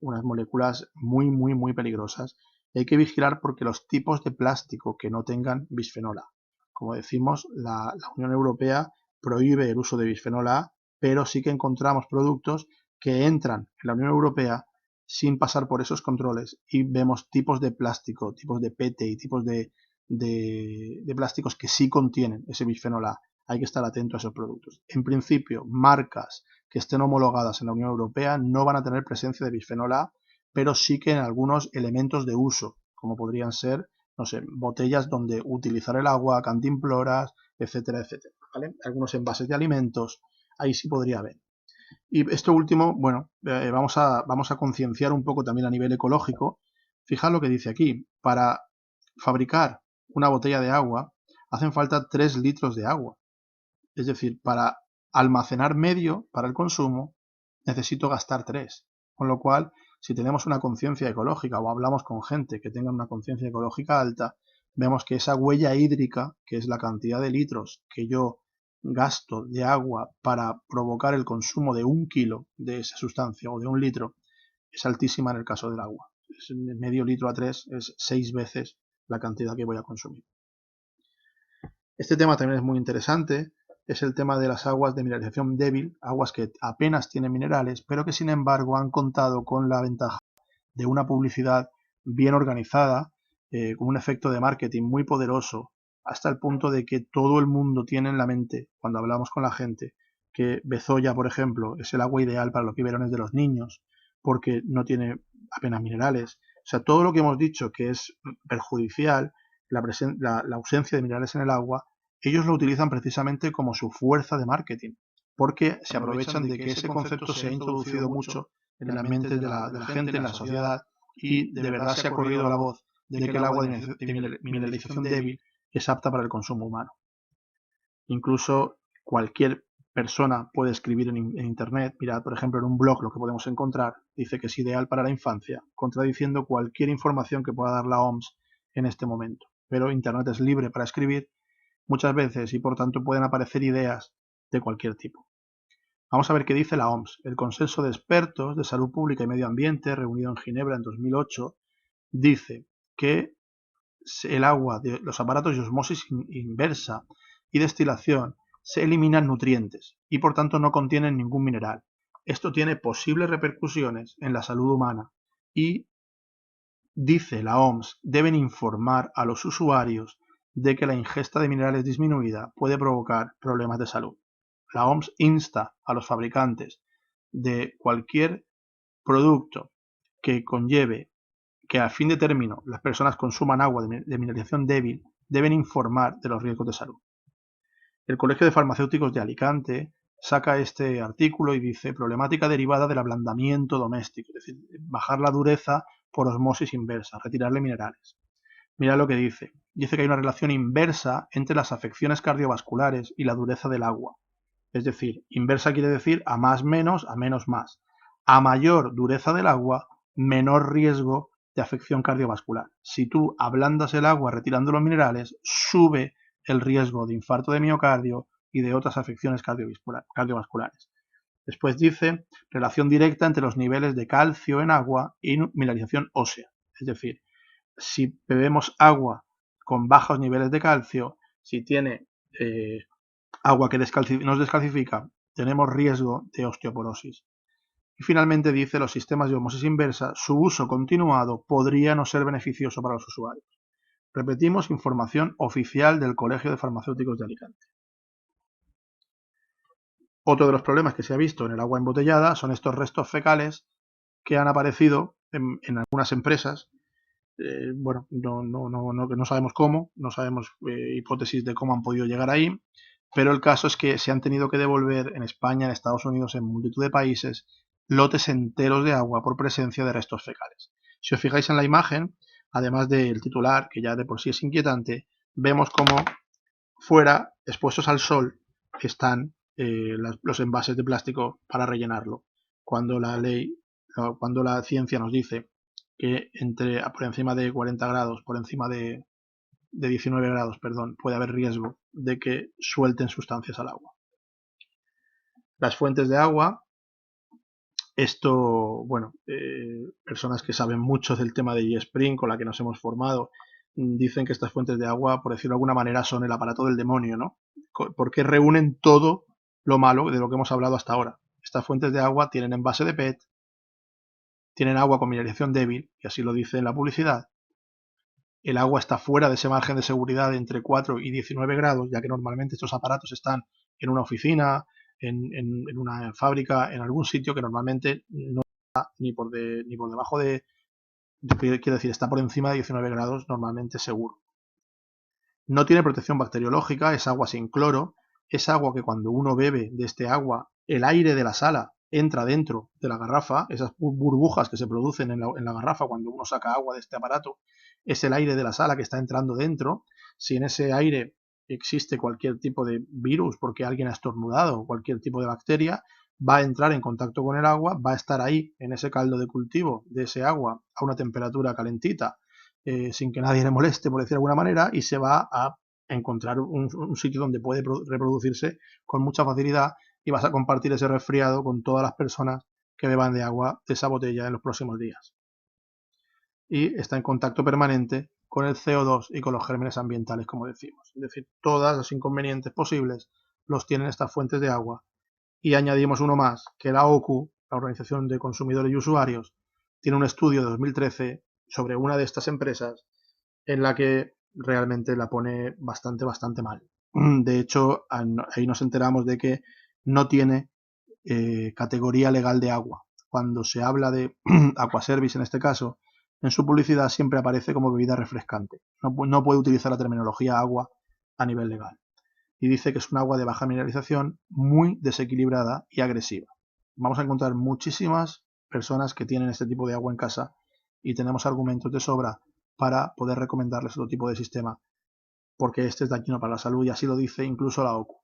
moléculas muy, muy, muy peligrosas. Y hay que vigilar porque los tipos de plástico que no tengan bisfenol A. Como decimos, la Unión Europea prohíbe el uso de bisfenol A, pero sí que encontramos productos que entran en la Unión Europea sin pasar por esos controles y vemos tipos de plástico, tipos de PET y tipos de plásticos que sí contienen ese bisfenol A. Hay que estar atento a esos productos. En principio, marcas que estén homologadas en la Unión Europea no van a tener presencia de bisfenol A, pero sí que en algunos elementos de uso, como podrían ser, no sé, botellas donde utilizar el agua, cantimploras, etcétera, etcétera, ¿vale? Algunos envases de alimentos, ahí sí podría haber. Y esto último, bueno, vamos a concienciar un poco también a nivel ecológico. Fijad lo que dice aquí. Para fabricar una botella de agua hacen falta 3 litros de agua. Es decir, para almacenar medio para el consumo necesito gastar 3. Con lo cual, si tenemos una conciencia ecológica o hablamos con gente que tenga una conciencia ecológica alta, vemos que esa huella hídrica, que es la cantidad de litros que yo gasto de agua para provocar el consumo de 1 kilo de esa sustancia o de 1 litro, es altísima en el caso del agua. Medio litro a 3 es 6 veces la cantidad que voy a consumir. Este tema también es muy interesante es el tema de las aguas de mineralización débil, aguas que apenas tienen minerales, pero que sin embargo han contado con la ventaja de una publicidad bien organizada, con un efecto de marketing muy poderoso, hasta el punto de que todo el mundo tiene en la mente, cuando hablamos con la gente, que Bezoya, por ejemplo, es el agua ideal para los biberones de los niños, porque no tiene apenas minerales. O sea, todo lo que hemos dicho que es perjudicial, la ausencia de minerales en el agua, ellos lo utilizan precisamente como su fuerza de marketing, porque se aprovechan de que ese concepto se ha introducido mucho en las mentes de la gente, en la sociedad, y de verdad se ha corrido la voz de que el agua de mineralización débil es apta para el consumo humano. Incluso cualquier persona puede escribir en internet, mirad por ejemplo en un blog lo que podemos encontrar, dice que es ideal para la infancia, contradiciendo cualquier información que pueda dar la OMS en este momento. Pero internet es libre para escribir muchas veces y por tanto pueden aparecer ideas de cualquier tipo. Vamos a ver qué dice la OMS. El Consenso de Expertos de Salud Pública y Medio Ambiente, reunido en Ginebra en 2008, dice que el agua de los aparatos de osmosis inversa y destilación se eliminan nutrientes y por tanto no contienen ningún mineral. Esto tiene posibles repercusiones en la salud humana y, dice la OMS, deben informar a los usuarios de que la ingesta de minerales disminuida puede provocar problemas de salud. La OMS insta a los fabricantes de cualquier producto que conlleve que a fin de término las personas consuman agua de mineralización débil deben informar de los riesgos de salud. El Colegio de Farmacéuticos de Alicante saca este artículo y dice problemática derivada del ablandamiento doméstico, es decir, bajar la dureza por osmosis inversa, retirarle minerales. Mira lo que dice. Dice que hay una relación inversa entre las afecciones cardiovasculares y la dureza del agua. Es decir, inversa quiere decir a más menos, a menos más. A mayor dureza del agua, menor riesgo de afección cardiovascular. Si tú ablandas el agua retirando los minerales, sube el riesgo de infarto de miocardio y de otras afecciones cardiovasculares. Después dice relación directa entre los niveles de calcio en agua y mineralización ósea. Es decir, si bebemos agua con bajos niveles de calcio, si tiene agua que nos descalcifica, tenemos riesgo de osteoporosis. Y finalmente dice los sistemas de osmosis inversa, su uso continuado podría no ser beneficioso para los usuarios. Repetimos, información oficial del Colegio de Farmacéuticos de Alicante. Otro de los problemas que se ha visto en el agua embotellada son estos restos fecales que han aparecido en algunas empresas. Bueno, no sabemos cómo, no sabemos hipótesis de cómo han podido llegar ahí, pero el caso es que se han tenido que devolver en España, en Estados Unidos, en multitud de países, lotes enteros de agua por presencia de restos fecales. Si os fijáis en la imagen, además del titular, que ya de por sí es inquietante, vemos como fuera, expuestos al sol, están los envases de plástico para rellenarlo. Cuando la ciencia nos dice que por encima de 40 grados, por encima de 19 grados, perdón, puede haber riesgo de que suelten sustancias al agua. Las fuentes de agua, esto, bueno, personas que saben mucho del tema de eSpring, con la que nos hemos formado, dicen que estas fuentes de agua, por decirlo de alguna manera, son el aparato del demonio, ¿no? Porque reúnen todo lo malo de lo que hemos hablado hasta ahora. Estas fuentes de agua tienen envase de PET, tienen agua con mineralización débil, y así lo dice en la publicidad. El agua está fuera de ese margen de seguridad de entre 4 y 19 grados, ya que normalmente estos aparatos están en una oficina, en una fábrica, en algún sitio que normalmente no está ni por debajo quiero decir, está por encima de 19 grados normalmente seguro. No tiene protección bacteriológica, es agua sin cloro, es agua que cuando uno bebe de este agua, el aire de la sala entra dentro de la garrafa, esas burbujas que se producen en la garrafa cuando uno saca agua de este aparato, es el aire de la sala que está entrando dentro. Si en ese aire existe cualquier tipo de virus porque alguien ha estornudado o cualquier tipo de bacteria, va a entrar en contacto con el agua, va a estar ahí en ese caldo de cultivo de ese agua a una temperatura calentita, sin que nadie le moleste, por decir de alguna manera, y se va a encontrar un sitio donde puede reproducirse con mucha facilidad y vas a compartir ese resfriado con todas las personas que beban de agua de esa botella en los próximos días. Y está en contacto permanente con el CO2 y con los gérmenes ambientales, como decimos. Es decir, todos los inconvenientes posibles los tienen estas fuentes de agua. Y añadimos uno más, que la OCU, la Organización de Consumidores y Usuarios, tiene un estudio de 2013 sobre una de estas empresas en la que realmente la pone bastante mal. De hecho, ahí nos enteramos de que no tiene categoría legal de agua. Cuando se habla de Aquaservice en este caso, en su publicidad siempre aparece como bebida refrescante. No puede utilizar la terminología agua a nivel legal. Y dice que es un agua de baja mineralización, muy desequilibrada y agresiva. Vamos a encontrar muchísimas personas que tienen este tipo de agua en casa y tenemos argumentos de sobra para poder recomendarles otro tipo de sistema, porque este es dañino para la salud y así lo dice incluso la OCU.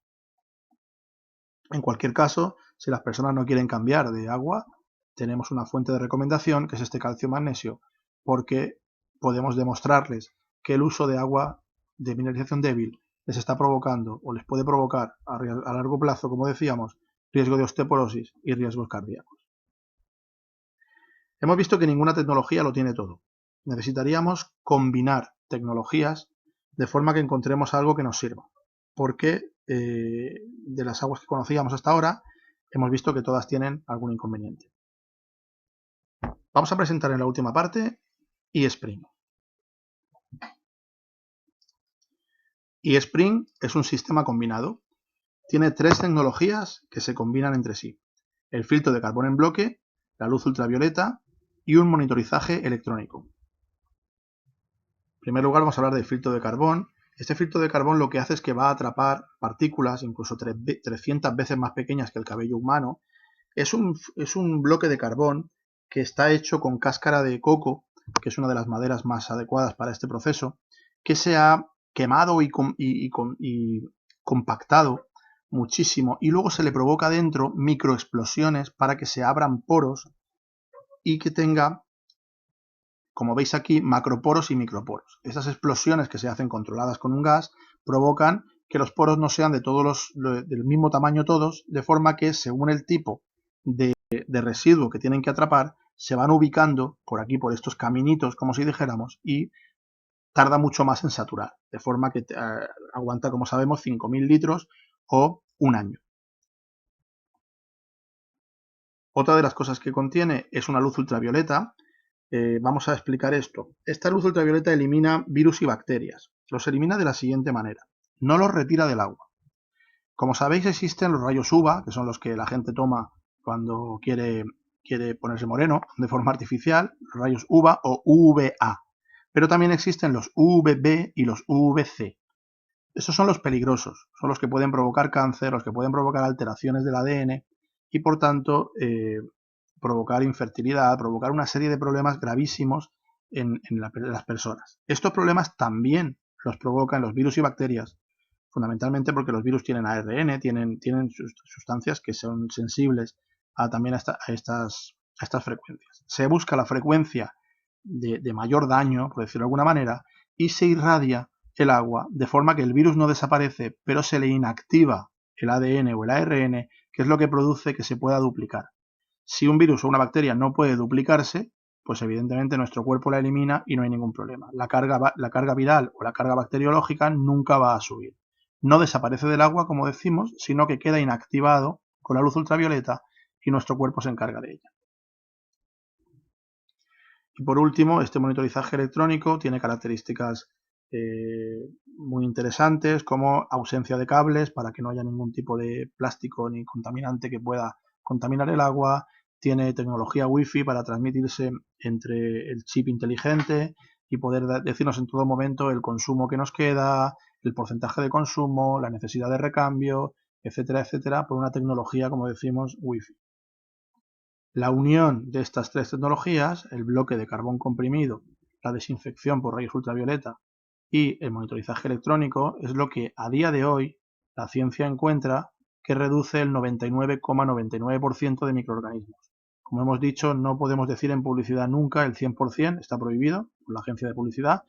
En cualquier caso, si las personas no quieren cambiar de agua, tenemos una fuente de recomendación que es este calcio-magnesio, porque podemos demostrarles que el uso de agua de mineralización débil les está provocando o les puede provocar a largo plazo, como decíamos, riesgo de osteoporosis y riesgos cardíacos. Hemos visto que ninguna tecnología lo tiene todo. Necesitaríamos combinar tecnologías de forma que encontremos algo que nos sirva, porque de las aguas que conocíamos hasta ahora hemos visto que todas tienen algún inconveniente. Vamos a presentar en la última parte eSpring. eSpring es un sistema combinado. Tiene 3 tecnologías que se combinan entre sí: el filtro de carbón en bloque, la luz ultravioleta y un monitorizaje electrónico. En primer lugar vamos a hablar del filtro de carbón. Este filtro de carbón lo que hace es que va a atrapar partículas incluso 300 veces más pequeñas que el cabello humano. Es un bloque de carbón que está hecho con cáscara de coco, que es una de las maderas más adecuadas para este proceso, que se ha quemado y compactado muchísimo y luego se le provoca dentro microexplosiones para que se abran poros y que tenga, como veis aquí, macroporos y microporos. Estas explosiones que se hacen controladas con un gas provocan que los poros no sean del mismo tamaño todos, de forma que según el tipo de residuo que tienen que atrapar, se van ubicando por aquí, por estos caminitos, como si dijéramos, y tarda mucho más en saturar, de forma que aguanta, como sabemos, 5.000 litros o un año. Otra de las cosas que contiene es una luz ultravioleta. Vamos a explicar esto. Esta luz ultravioleta elimina virus y bacterias. Los elimina de la siguiente manera. No los retira del agua. Como sabéis, existen los rayos UVA, que son los que la gente toma cuando quiere ponerse moreno de forma artificial, los rayos UVA o UVA. Pero también existen los UVB y los UVC. Estos son los peligrosos, son los que pueden provocar cáncer, los que pueden provocar alteraciones del ADN y por tanto provocar infertilidad, provocar una serie de problemas gravísimos en las personas. Estos problemas también los provocan los virus y bacterias, fundamentalmente porque los virus tienen ARN, tienen sustancias que son sensibles también a estas frecuencias. Se busca la frecuencia de mayor daño, por decirlo de alguna manera, y se irradia el agua de forma que el virus no desaparece, pero se le inactiva el ADN o el ARN, que es lo que produce que se pueda duplicar. Si un virus o una bacteria no puede duplicarse, pues evidentemente nuestro cuerpo la elimina y no hay ningún problema. La carga viral o la carga bacteriológica nunca va a subir. No desaparece del agua, como decimos, sino que queda inactivado con la luz ultravioleta y nuestro cuerpo se encarga de ella. Y por último, este monitorizaje electrónico tiene características muy interesantes, como ausencia de cables para que no haya ningún tipo de plástico ni contaminante que pueda contaminar el agua. Tiene tecnología Wi-Fi para transmitirse entre el chip inteligente y poder decirnos en todo momento el consumo que nos queda, el porcentaje de consumo, la necesidad de recambio, etcétera, etcétera, por una tecnología, como decimos, Wi-Fi. La unión de estas 3 tecnologías, el bloque de carbón comprimido, la desinfección por rayos ultravioleta y el monitorizaje electrónico, es lo que a día de hoy la ciencia encuentra que reduce el 99,99% de microorganismos. Como hemos dicho, no podemos decir en publicidad nunca el 100%, está prohibido por la agencia de publicidad.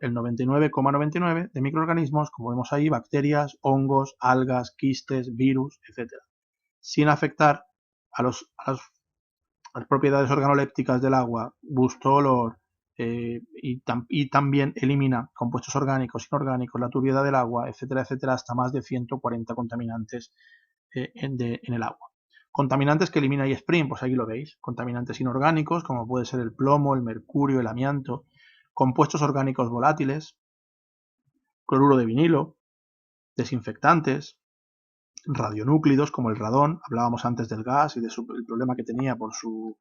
El 99,99% de microorganismos, como vemos ahí, bacterias, hongos, algas, quistes, virus, etc. Sin afectar a las propiedades organolépticas del agua, gusto, olor, y también elimina compuestos orgánicos, inorgánicos, la turbiedad del agua, etcétera, etcétera, hasta más de 140 contaminantes en el agua. Contaminantes que elimina eSpring, pues aquí lo veis, contaminantes inorgánicos como puede ser el plomo, el mercurio, el amianto, compuestos orgánicos volátiles, cloruro de vinilo, desinfectantes, radionúclidos como el radón, hablábamos antes del gas y del problema que tenía por su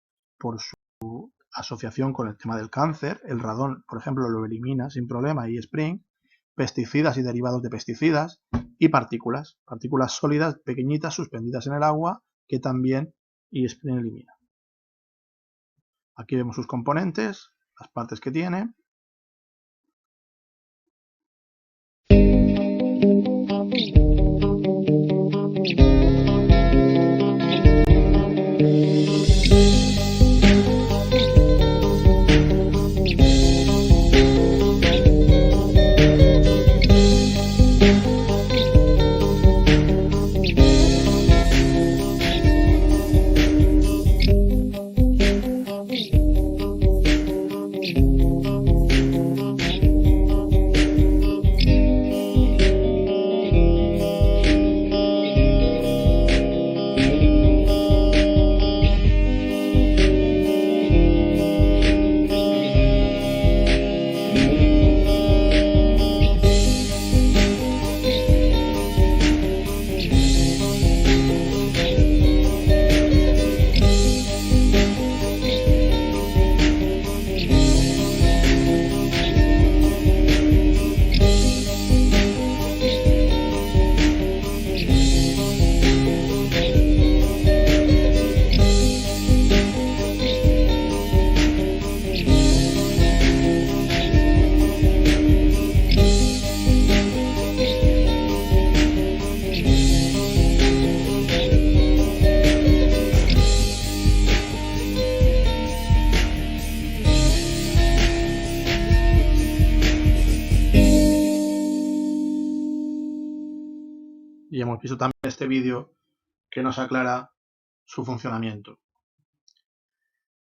asociación con el tema del cáncer. El radón, por ejemplo, lo elimina sin problema eSpring, pesticidas y derivados de pesticidas y partículas sólidas pequeñitas suspendidas en el agua que también eSpring elimina. Aquí vemos sus componentes, las partes que tiene. Y hemos visto también este vídeo que nos aclara su funcionamiento.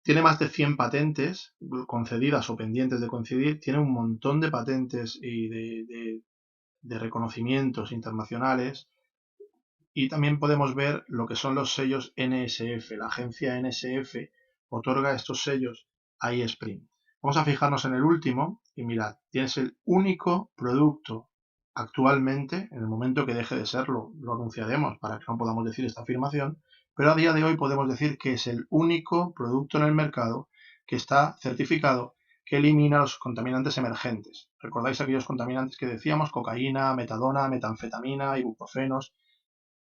Tiene más de 100 patentes concedidas o pendientes de conceder. Tiene un montón de patentes y de reconocimientos internacionales. Y también podemos ver lo que son los sellos NSF. La agencia NSF otorga estos sellos a eSpring. Vamos a fijarnos en el último y mirad, tienes el único producto actualmente, en el momento que deje de serlo, lo anunciaremos para que no podamos decir esta afirmación, pero a día de hoy podemos decir que es el único producto en el mercado que está certificado que elimina los contaminantes emergentes. ¿Recordáis aquellos contaminantes que decíamos? Cocaína, metadona, metanfetamina, ibuprofenos.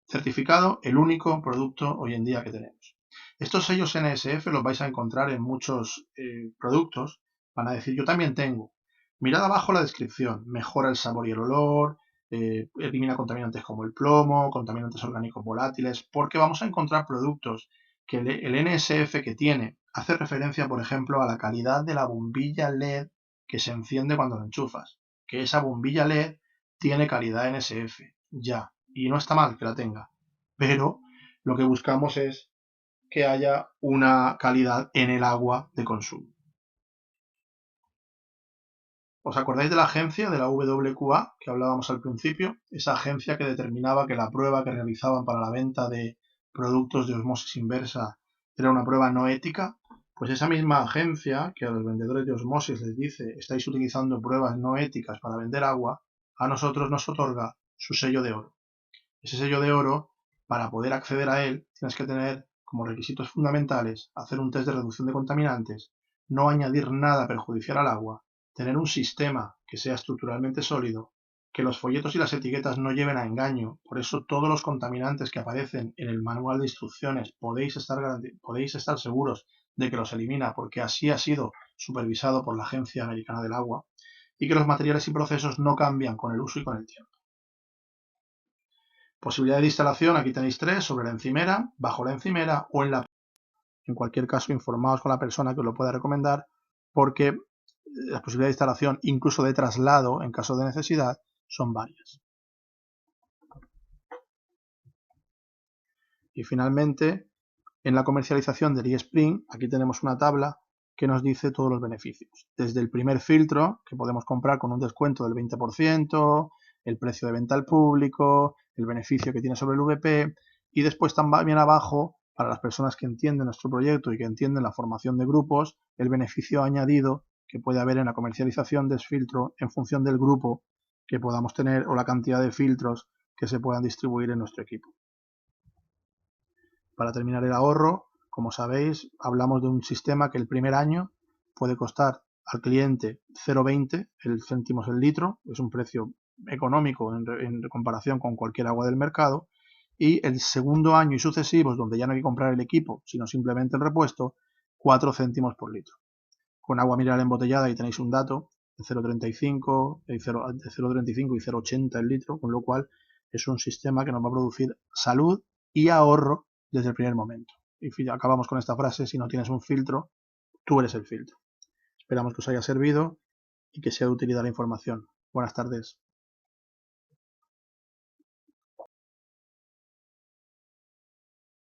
Certificado, el único producto hoy en día que tenemos. Estos sellos NSF los vais a encontrar en muchos productos. Van a decir, yo también tengo. Mirad abajo la descripción. Mejora el sabor y el olor, elimina contaminantes como el plomo, contaminantes orgánicos volátiles, porque vamos a encontrar productos que el NSF que tiene hace referencia, por ejemplo, a la calidad de la bombilla LED que se enciende cuando la enchufas. Que esa bombilla LED tiene calidad NSF, ya. Y no está mal que la tenga, pero lo que buscamos es que haya una calidad en el agua de consumo. ¿Os acordáis de la agencia, de la WQA, que hablábamos al principio? Esa agencia que determinaba que la prueba que realizaban para la venta de productos de osmosis inversa era una prueba no ética. Pues esa misma agencia que a los vendedores de osmosis les dice estáis utilizando pruebas no éticas para vender agua, a nosotros nos otorga su sello de oro. Ese sello de oro, para poder acceder a él, tienes que tener como requisitos fundamentales hacer un test de reducción de contaminantes, no añadir nada perjudicial al agua, tener un sistema que sea estructuralmente sólido, que los folletos y las etiquetas no lleven a engaño. Por eso todos los contaminantes que aparecen en el manual de instrucciones podéis estar seguros de que los elimina, porque así ha sido supervisado por la Agencia Americana del Agua, y que los materiales y procesos no cambian con el uso y con el tiempo. Posibilidad de instalación, aquí tenéis 3, sobre la encimera, bajo la encimera o en la... En cualquier caso, informaos con la persona que os lo pueda recomendar, porque las posibilidades de instalación, incluso de traslado en caso de necesidad, son varias. Y finalmente, en la comercialización del eSpring, aquí tenemos una tabla que nos dice todos los beneficios. Desde el primer filtro, que podemos comprar con un descuento del 20%, el precio de venta al público, el beneficio que tiene sobre el VP, y después también abajo, para las personas que entienden nuestro proyecto y que entienden la formación de grupos, el beneficio añadido que puede haber en la comercialización de ese filtro en función del grupo que podamos tener o la cantidad de filtros que se puedan distribuir en nuestro equipo. Para terminar el ahorro, como sabéis, hablamos de un sistema que el primer año puede costar al cliente 0,20 céntimos el litro, es un precio económico en comparación con cualquier agua del mercado, y el segundo año y sucesivos, donde ya no hay que comprar el equipo, sino simplemente el repuesto, 4 céntimos por litro. Con agua mineral embotellada, ahí tenéis un dato, de 0,35 y 0,80 el litro, con lo cual es un sistema que nos va a producir salud y ahorro desde el primer momento. Y acabamos con esta frase: si no tienes un filtro, tú eres el filtro. Esperamos que os haya servido y que sea de utilidad la información. Buenas tardes.